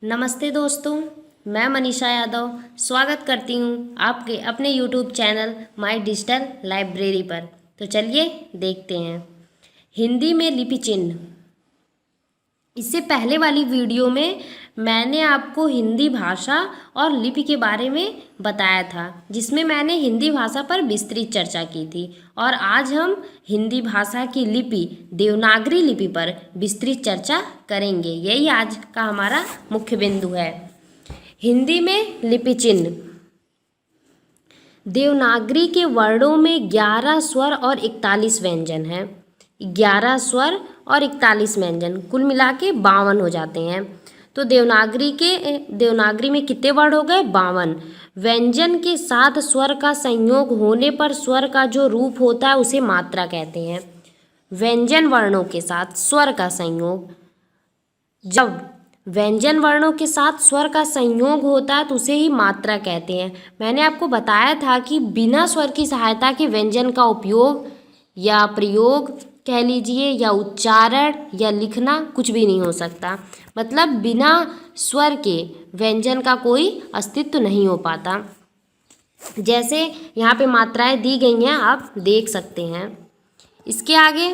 नमस्ते दोस्तों, मैं मनीषा यादव स्वागत करती हूँ आपके अपने YouTube channel my digital library पर। तो चलिए देखते हैं हिंदी में लिपि चिन्ह। इससे पहले वाली वीडियो में मैंने आपको हिंदी भाषा और लिपि के बारे में बताया था, जिसमें मैंने हिंदी भाषा पर विस्तृत चर्चा की थी। और आज हम हिंदी भाषा की लिपि देवनागरी लिपि पर विस्तृत चर्चा करेंगे। यही आज का हमारा मुख्य बिंदु है। हिंदी में लिपि चिन्ह। देवनागरी के वर्णों में 11 स्वर और 41 व्यंजन हैं। 11 स्वर और 41 व्यंजन कुल मिला के 52 हो जाते हैं। तो देवनागरी में कितने वर्ण हो गए? 52। व्यंजन के साथ स्वर का संयोग होने पर स्वर का जो रूप होता है उसे मात्रा कहते हैं। व्यंजन वर्णों के साथ स्वर का संयोग, जब व्यंजन वर्णों के साथ स्वर का संयोग होता है तो उसे ही मात्रा कहते हैं। मैंने आपको बताया था कि बिना स्वर की सहायता के व्यंजन का उपयोग या प्रयोग कह लीजिए या उच्चारण या लिखना कुछ भी नहीं हो सकता। मतलब बिना स्वर के व्यंजन का कोई अस्तित्व नहीं हो पाता। जैसे यहाँ पे मात्राएं दी गई हैं, आप देख सकते हैं। इसके आगे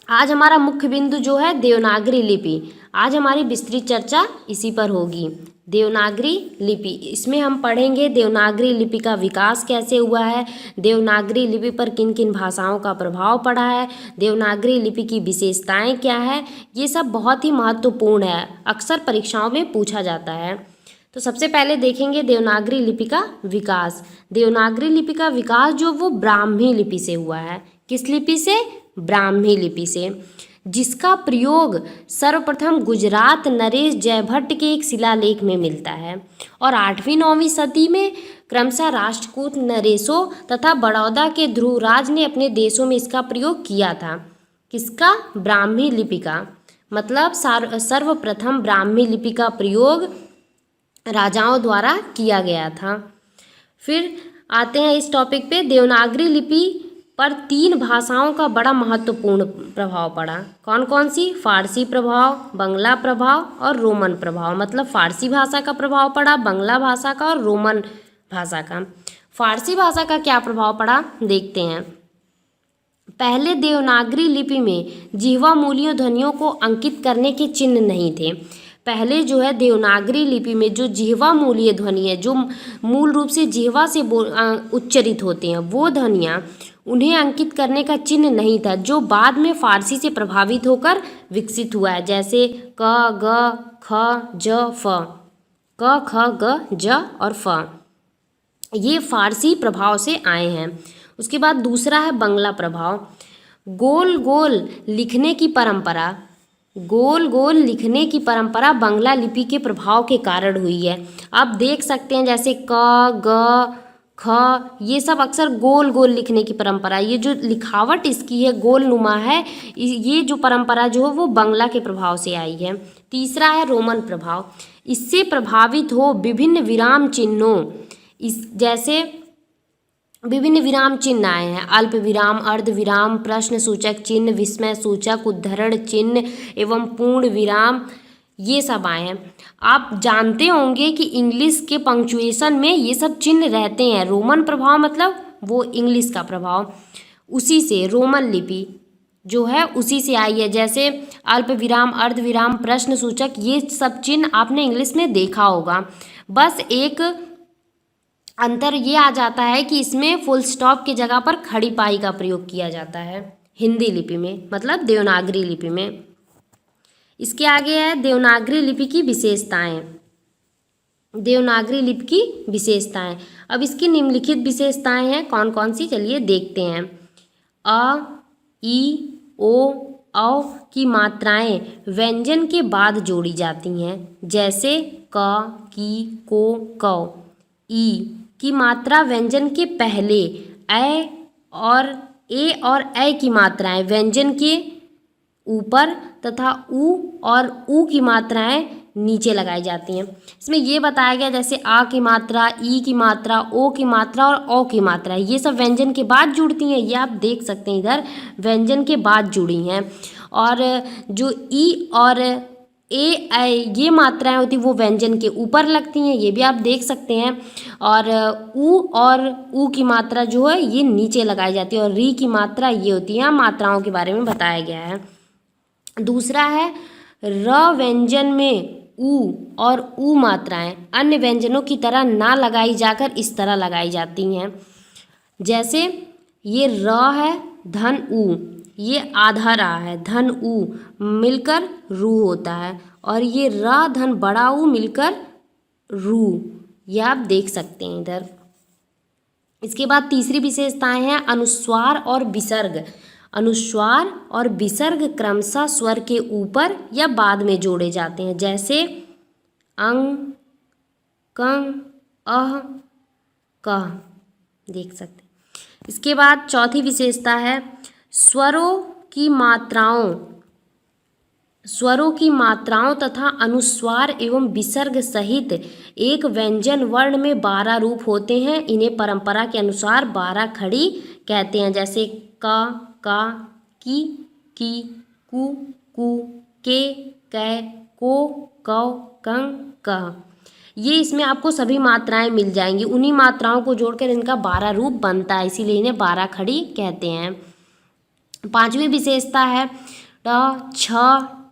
आज हमारा मुख्य बिंदु जो है देवनागरी लिपि। आज हमारी विस्तृत चर्चा इसी पर होगी। देवनागरी लिपि, इसमें हम पढ़ेंगे देवनागरी लिपि का विकास कैसे हुआ है, देवनागरी लिपि पर किन किन भाषाओं का प्रभाव पड़ा है, देवनागरी लिपि की विशेषताएं क्या है। ये सब बहुत ही महत्वपूर्ण है, अक्सर परीक्षाओं में पूछा जाता है। तो सबसे पहले देखेंगे देवनागरी लिपि का विकास। देवनागरी लिपि का विकास जो वो ब्राह्मी लिपि से हुआ है। किस लिपि से? ब्राह्मी लिपि से, जिसका प्रयोग सर्वप्रथम गुजरात नरेश जयभट्ट के एक शिलालेख में मिलता है। और 8वीं-9वीं सदी में क्रमशः राष्ट्रकूट नरेशों तथा बड़ौदा के ध्रुवराज ने अपने देशों में इसका प्रयोग किया था। किसका? ब्राह्मी लिपि का। मतलब सर्वप्रथम ब्राह्मी लिपि का प्रयोग राजाओं द्वारा किया गया था। फिर आते हैं इस टॉपिक पे। देवनागरी लिपि पर 3 भाषाओं का बड़ा महत्वपूर्ण प्रभाव पड़ा। कौन कौन सी? फारसी प्रभाव, बंगला प्रभाव और रोमन प्रभाव। मतलब फारसी भाषा का प्रभाव पड़ा, बंगला भाषा का और रोमन भाषा का। फारसी भाषा का क्या प्रभाव पड़ा देखते हैं। पहले देवनागरी लिपि में जिह्वा मूलीय ध्वनियों को अंकित करने के चिन्ह नहीं थे। पहले जो है देवनागरी लिपि में जो जिह्वा मूलीय ध्वनि है, जो मूल रूप से जिह्वा से उच्चरित होते हैं, वो ध्वनियाँ, उन्हें अंकित करने का चिन्ह नहीं था, जो बाद में फारसी से प्रभावित होकर विकसित हुआ है। जैसे क, ग, ख, ज, फ। क, ख, ग, ज और फ, ये फारसी प्रभाव से आए हैं। उसके बाद दूसरा है बंगला प्रभाव। गोल गोल लिखने की परंपरा, गोल गोल लिखने की परंपरा बंगला लिपि के प्रभाव के कारण हुई है। आप देख सकते हैं जैसे क, ग, ख, ये सब अक्सर गोल गोल लिखने की परंपरा, ये जो लिखावट इसकी है गोल नुमा है, ये जो परंपरा जो है वो बंगला के प्रभाव से आई है। तीसरा है रोमन प्रभाव। इससे प्रभावित हो विभिन्न विराम चिन्हों, जैसे विभिन्न विराम चिन्ह आए हैं। अल्प विराम, अर्ध विराम, प्रश्न सूचक चिन्ह, विस्मय सूचक, उद्धरण चिन्ह एवं पूर्ण विराम, ये सब आए हैं। आप जानते होंगे कि इंग्लिश के पंक्चुएशन में ये सब चिन्ह रहते हैं। रोमन प्रभाव मतलब वो इंग्लिश का प्रभाव, उसी से रोमन लिपि जो है उसी से आई है। जैसे अल्प विराम, अर्ध विराम, प्रश्न सूचक, ये सब चिन्ह आपने इंग्लिश में देखा होगा। बस एक अंतर ये आ जाता है कि इसमें फुल स्टॉप की जगह पर खड़ी पाई का प्रयोग किया जाता है हिंदी लिपि में, मतलब देवनागरी लिपि में। इसके आगे है देवनागरी लिपि की विशेषताएं। देवनागरी लिपि की विशेषताएं, अब इसकी निम्नलिखित विशेषताएं हैं। कौन कौन सी? चलिए देखते हैं। अ, ई, ओ, औ की मात्राएं व्यंजन के बाद जोड़ी जाती हैं। जैसे क, की, को, कौ। ई की मात्रा व्यंजन के पहले, ए और ए की मात्राएं व्यंजन के ऊपर तथा ऊ की मात्राएं नीचे लगाई जाती हैं। इसमें ये बताया गया जैसे आ की मात्रा, ई की मात्रा, ओ की मात्रा और औ की मात्रा, ये सब व्यंजन के बाद जुड़ती हैं। ये आप देख सकते हैं, इधर व्यंजन के बाद जुड़ी हैं। और जो ई और ए ऐ ये मात्राएं होती वो व्यंजन के ऊपर लगती हैं, ये भी आप देख सकते हैं। और ऊ की मात्रा जो है ये नीचे लगाई जाती है, और री की मात्रा ये होती है। मात्राओं के बारे में बताया गया है। दूसरा है र व्यंजन में ऊ और ऊ मात्राएं अन्य व्यंजनों की तरह ना लगाई जाकर इस तरह लगाई जाती हैं। जैसे ये र है धन ऊ, ये आधा रा है धन ऊ मिलकर रू होता है, और ये र धन बड़ा ऊ मिलकर रू, ये आप देख सकते हैं इधर। इसके बाद तीसरी विशेषताएं हैं अनुस्वार और विसर्ग। अनुस्वार और विसर्ग क्रमशः स्वर के ऊपर या बाद में जोड़े जाते हैं, जैसे अंग, कंग, अह, कह, देख सकते हैं। इसके बाद चौथी विशेषता है स्वरों की मात्राओं तथा अनुस्वार एवं विसर्ग सहित एक व्यंजन वर्ण में 12 रूप होते हैं। इन्हें परंपरा के अनुसार 12 खड़ी कहते हैं, जैसे क, का, की, कु, कु, के, कै, को, कौ, कं, कह। ये इसमें आपको सभी मात्राएं मिल जाएंगी। उन्हीं मात्राओं को जोड़कर इनका 12 रूप बनता है, इसीलिए इन्हें 12 खड़ी कहते हैं। पांचवी विशेषता है ट, छ,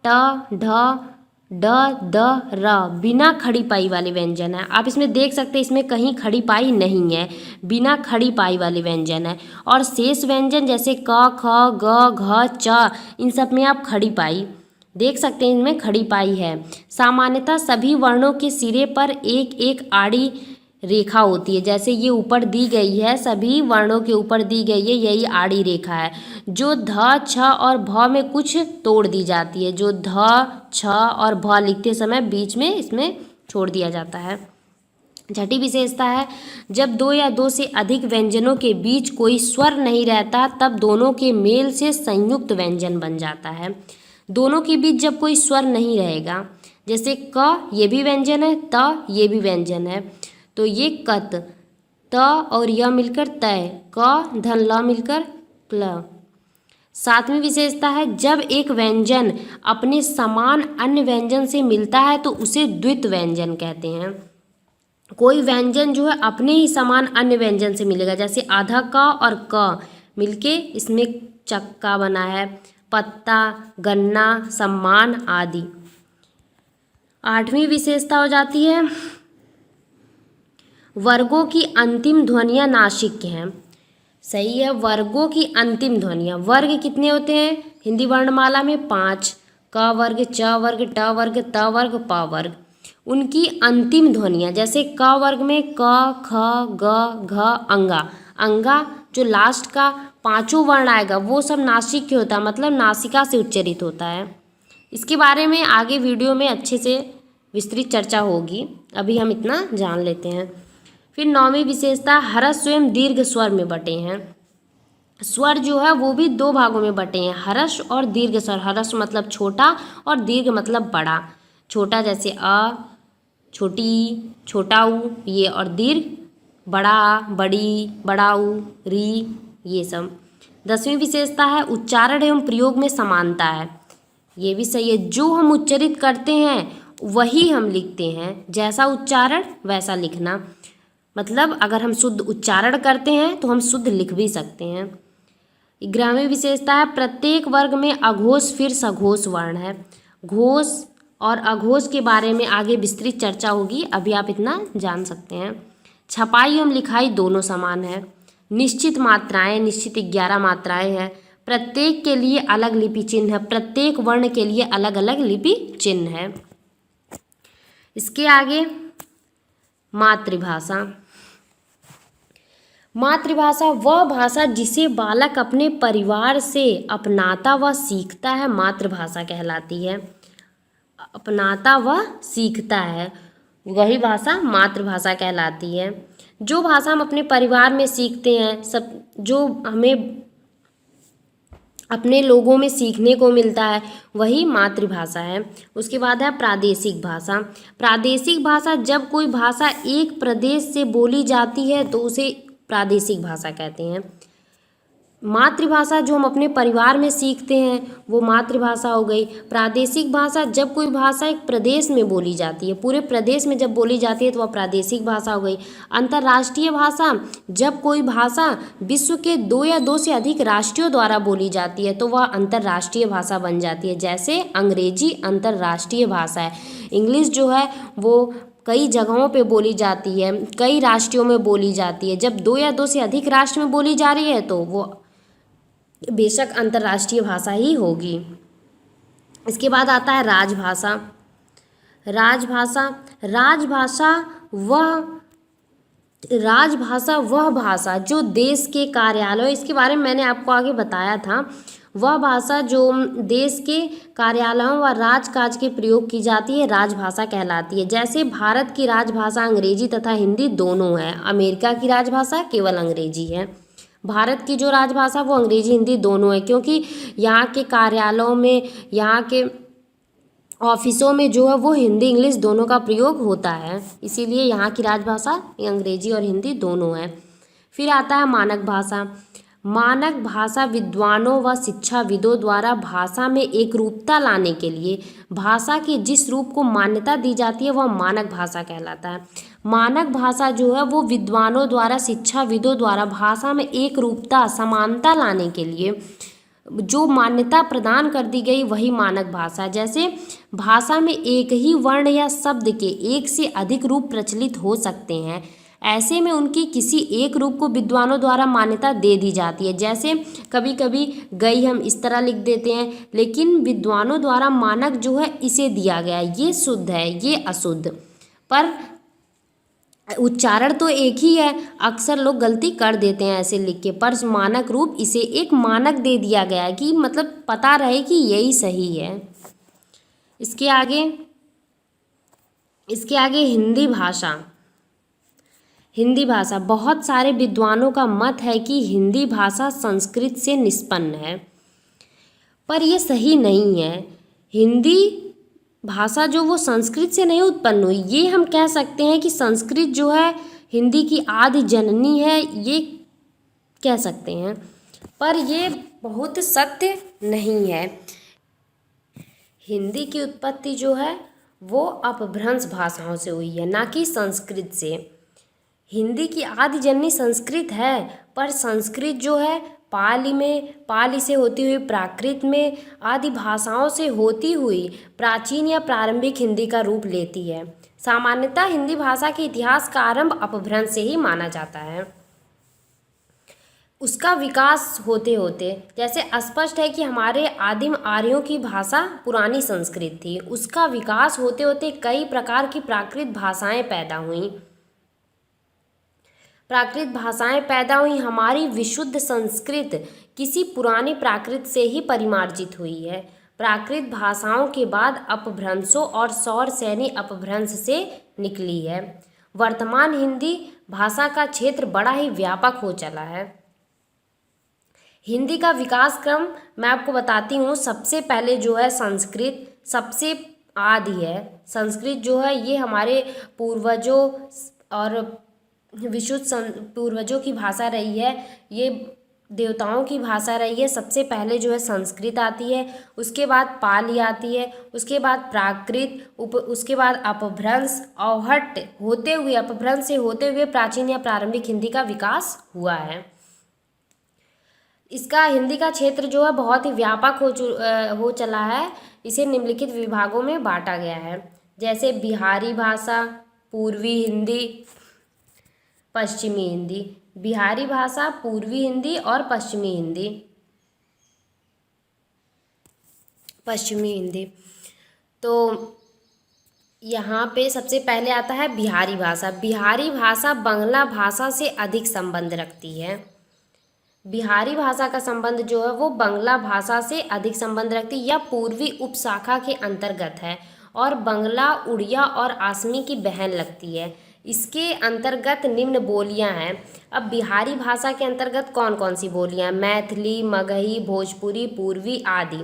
ट, ढ, ड, द, र बिना खड़ी पाई वाले व्यंजन है। आप इसमें देख सकते हैं इसमें कहीं खड़ी पाई नहीं है, बिना खड़ी पाई वाले व्यंजन है। और शेष व्यंजन जैसे क, ख, ग, घ, च इन सब में आप खड़ी पाई देख सकते हैं, इनमें खड़ी पाई है। सामान्यतः सभी वर्णों के सिरे पर एक एक आड़ी रेखा होती है, जैसे ये ऊपर दी गई है, सभी वर्णों के ऊपर दी गई है यही आड़ी रेखा है, जो ध, छ और भ में कुछ तोड़ दी जाती है, जो ध, छ और भ लिखते समय बीच में इसमें छोड़ दिया जाता है। छठी विशेषता है जब दो या दो से अधिक व्यंजनों के बीच कोई स्वर नहीं रहता तब दोनों के मेल से संयुक्त व्यंजन बन जाता है। दोनों के बीच जब कोई स्वर नहीं रहेगा, जैसे क ये भी व्यंजन है, त ये भी व्यंजन है, तो ये कत, त और य मिलकर तय, क धन ल मिलकर प्ल। सातवीं विशेषता है जब एक व्यंजन अपने समान अन्य व्यंजन से मिलता है तो उसे द्वित व्यंजन कहते हैं। कोई व्यंजन जो है अपने ही समान अन्य व्यंजन से मिलेगा, जैसे आधा क और क मिलके इसमें चक्का बना है, पत्ता, गन्ना, सम्मान आदि। आठवीं विशेषता हो जाती है वर्गों की अंतिम ध्वनियाँ नासिक हैं। सही है, वर्गों की अंतिम ध्वनियाँ। वर्ग कितने होते हैं हिंदी वर्णमाला में? 5। क वर्ग, च वर्ग, ट वर्ग, त वर्ग, प वर्ग। उनकी अंतिम ध्वनियाँ जैसे क वर्ग में क, ख, ग, घ, अंगा। अंगा जो लास्ट का 5वां वर्ण आएगा वो सब नासिक के होता है, मतलब नासिका से उच्चरित होता है। इसके बारे में आगे वीडियो में अच्छे से विस्तृत चर्चा होगी, अभी हम इतना जान लेते हैं। फिर 9वीं विशेषता हर्ष स्वयं दीर्घ स्वर में बटे हैं। स्वर जो है वो भी 2 भागों में बटे हैं, हर्ष और दीर्घ स्वर। हर्ष मतलब छोटा और दीर्घ मतलब बड़ा। छोटा जैसे अ, छोटी, छोटा ऊ ये, और दीर्घ बड़ा, बड़ी, बड़ा ऊ, री ये सब। 10वीं विशेषता है उच्चारण एवं प्रयोग में समानता है। ये भी सही है, जो हम उच्चरित करते हैं वही हम लिखते हैं, जैसा उच्चारण वैसा लिखना। मतलब अगर हम शुद्ध उच्चारण करते हैं तो हम शुद्ध लिख भी सकते हैं। 11वीं विशेषता है प्रत्येक वर्ग में अघोष फिर सघोष वर्ण है। घोष और अघोष के बारे में आगे विस्तृत चर्चा होगी, अभी आप इतना जान सकते हैं। छपाई एवं लिखाई दोनों समान है। निश्चित मात्राएं, निश्चित 11 मात्राएं हैं। प्रत्येक के लिए अलग लिपि चिन्ह है, प्रत्येक वर्ण के लिए अलग अलग लिपि चिन्ह है। इसके आगे मातृभाषा। मातृभाषा वह भाषा जिसे बालक अपने परिवार से अपनाता व सीखता है, मातृभाषा कहलाती है। अपनाता व सीखता है वही भाषा मातृभाषा कहलाती है। जो भाषा हम अपने परिवार में सीखते हैं, सब जो हमें अपने लोगों में सीखने को मिलता है वही मातृभाषा है। उसके बाद है प्रादेशिक भाषा। प्रादेशिक भाषा जब कोई भाषा एक प्रदेश से बोली जाती है तो उसे प्रादेशिक भाषा कहते हैं। मातृभाषा जो हम अपने परिवार में सीखते हैं वो मातृभाषा हो गई। प्रादेशिक भाषा, जब कोई भाषा एक प्रदेश में बोली जाती है, पूरे प्रदेश में जब बोली जाती है तो वह प्रादेशिक भाषा हो गई। अंतर्राष्ट्रीय भाषा, जब कोई भाषा विश्व के दो या दो से अधिक राष्ट्रों द्वारा बोली जाती है तो वह अंतर्राष्ट्रीय भाषा बन जाती है। जैसे अंग्रेजी अंतर्राष्ट्रीय भाषा है, इंग्लिश जो है वो कई जगहों पे बोली जाती है, कई राष्ट्रों में बोली जाती है। जब दो या दो से अधिक राष्ट्र में बोली जा रही है तो वो बेशक अंतर्राष्ट्रीय भाषा ही होगी। इसके बाद आता है राजभाषा। राजभाषा, राजभाषा वह भाषा जो देश के कार्यालय, इसके बारे में मैंने आपको आगे बताया था, वह भाषा जो देश के कार्यालयों व राजकाज के प्रयोग की जाती है राजभाषा कहलाती है। जैसे भारत की राजभाषा अंग्रेजी तथा हिंदी दोनों है, अमेरिका की राजभाषा केवल अंग्रेजी है। भारत की जो राजभाषा वो अंग्रेजी हिंदी दोनों है, क्योंकि यहाँ के कार्यालयों में, यहाँ के ऑफिसों में जो है वो हिंदी इंग्लिश दोनों का प्रयोग होता है, इसीलिए यहाँ की राजभाषा अंग्रेजी और हिंदी दोनों है। फिर आता है मानक भाषा। मानक भाषा विद्वानों व शिक्षाविदों द्वारा भाषा में एक रूपता लाने के लिए भाषा के जिस रूप को मान्यता दी जाती है वह मानक भाषा कहलाता है। मानक भाषा जो है वो विद्वानों द्वारा, शिक्षाविदों द्वारा भाषा में एक रूपता, समानता लाने के लिए जो मान्यता प्रदान कर दी गई वही मानक भाषा। जैसे भाषा में एक ही वर्ण या शब्द के एक से अधिक रूप प्रचलित हो सकते हैं, ऐसे में उनकी किसी एक रूप को विद्वानों द्वारा मान्यता दे दी जाती है। जैसे कभी कभी गई हम इस तरह लिख देते हैं, लेकिन विद्वानों द्वारा मानक जो है इसे दिया गया है, ये शुद्ध है, ये अशुद्ध, पर उच्चारण तो एक ही है। अक्सर लोग गलती कर देते हैं ऐसे लिख के, पर मानक रूप इसे एक मानक दे दिया गया है कि मतलब पता रहे कि यही सही है। इसके आगे हिंदी भाषा। हिंदी भाषा, बहुत सारे विद्वानों का मत है कि हिंदी भाषा संस्कृत से निष्पन्न है, पर यह सही नहीं है। हिंदी भाषा जो वो संस्कृत से नहीं उत्पन्न हुई, ये हम कह सकते हैं कि संस्कृत जो है हिंदी की आदि जननी है, ये कह सकते हैं, पर ये बहुत सत्य नहीं है। हिंदी की उत्पत्ति जो है वो अपभ्रंश भाषाओं से हुई है, ना कि संस्कृत से। हिंदी की आदि जननी संस्कृत है, पर संस्कृत जो है पाली से होती हुई प्राकृत में आदि भाषाओं से होती हुई प्राचीन या प्रारंभिक हिंदी का रूप लेती है। सामान्यतः हिंदी भाषा के इतिहास का आरंभ अपभ्रंश से ही माना जाता है। उसका विकास होते होते, जैसे स्पष्ट है कि हमारे आदिम आर्यों की भाषा पुरानी संस्कृत थी, उसका विकास होते होते कई प्रकार की प्राकृत भाषाएं पैदा हुईं। हमारी विशुद्ध संस्कृत किसी पुरानी प्राकृत से ही परिमार्जित हुई है। प्राकृत भाषाओं के बाद अपभ्रंशों और सौर सैनी अपभ्रंश से निकली है। वर्तमान हिंदी भाषा का क्षेत्र बड़ा ही व्यापक हो चला है। हिंदी का विकास क्रम मैं आपको बताती हूँ। सबसे पहले जो है संस्कृत सबसे आदि है। संस्कृत जो है ये हमारे पूर्वजों और विशुद्ध पूर्वजों की भाषा रही है, ये देवताओं की भाषा रही है। सबसे पहले जो है संस्कृत आती है, उसके बाद पाली आती है, उसके बाद प्राकृत, उसके बाद अपभ्रंश, औहट होते हुए अपभ्रंश से होते हुए प्राचीन या प्रारंभिक हिंदी का विकास हुआ है। इसका हिंदी का क्षेत्र जो है बहुत ही व्यापक हो चला है। इसे निम्नलिखित विभागों में बांटा गया है, जैसे बिहारी भाषा, पूर्वी हिंदी, पश्चिमी हिंदी। बिहारी भाषा, पूर्वी हिंदी और पश्चिमी हिंदी। तो यहाँ पे सबसे पहले आता है बिहारी भाषा। बिहारी भाषा बांग्ला भाषा से अधिक संबंध रखती है। बिहारी भाषा का संबंध जो है वो बांग्ला भाषा से अधिक संबंध रखती है या पूर्वी उपशाखा के अंतर्गत है और बांग्ला, उड़िया और आसमी की बहन लगती है। इसके अंतर्गत निम्न बोलियां हैं। अब बिहारी भाषा के अंतर्गत कौन कौन सी बोलियां? मैथिली, मगही, भोजपुरी, पूर्वी आदि।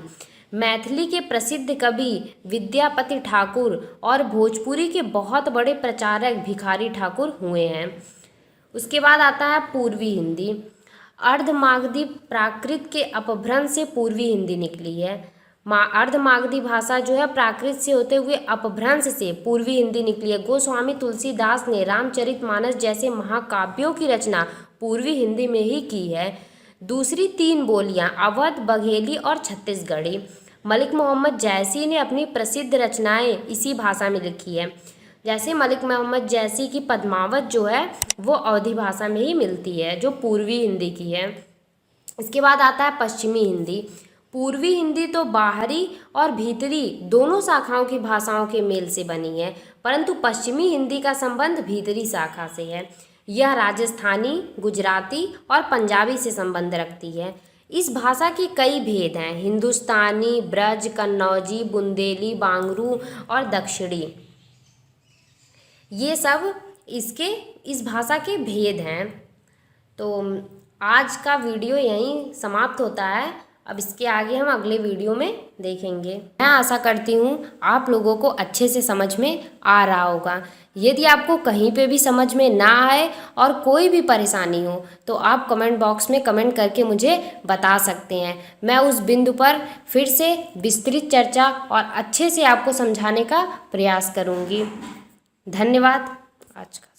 मैथिली के प्रसिद्ध कवि विद्यापति ठाकुर और भोजपुरी के बहुत बड़े प्रचारक भिखारी ठाकुर हुए हैं। उसके बाद आता है पूर्वी हिंदी। अर्धमागधी प्राकृत के अपभ्रंश से पूर्वी हिंदी निकली है। अर्धमागधी भाषा जो है प्राकृत से होते हुए अपभ्रंश से पूर्वी हिंदी निकली है। गोस्वामी तुलसीदास ने रामचरितमानस जैसे महाकाव्यों की रचना पूर्वी हिंदी में ही की है। दूसरी 3 बोलियां अवध, बघेली और छत्तीसगढ़ी। मलिक मोहम्मद जैसी ने अपनी प्रसिद्ध रचनाएं इसी भाषा में लिखी है। जैसे मलिक मोहम्मद जैसी की पद्मावत जो है वो अवधी भाषा में ही मिलती है, जो पूर्वी हिंदी की है। इसके बाद आता है पश्चिमी हिंदी। पूर्वी हिंदी तो बाहरी और भीतरी दोनों शाखाओं की भाषाओं के मेल से बनी है, परंतु पश्चिमी हिंदी का संबंध भीतरी शाखा से है। यह राजस्थानी, गुजराती और पंजाबी से संबंध रखती है। इस भाषा के कई भेद हैं, हिंदुस्तानी, ब्रज, कन्नौजी, बुंदेली, बांगरू और दक्षिणी। ये सब इस भाषा के भेद हैं। तो आज का वीडियो यहीं समाप्त होता है। अब इसके आगे हम अगले वीडियो में देखेंगे। मैं आशा करती हूँ आप लोगों को अच्छे से समझ में आ रहा होगा। यदि आपको कहीं पे भी समझ में ना आए और कोई भी परेशानी हो तो आप कमेंट बॉक्स में कमेंट करके मुझे बता सकते हैं। मैं उस बिंदु पर फिर से विस्तृत चर्चा और अच्छे से आपको समझाने का प्रयास करूँगी। धन्यवाद आज का।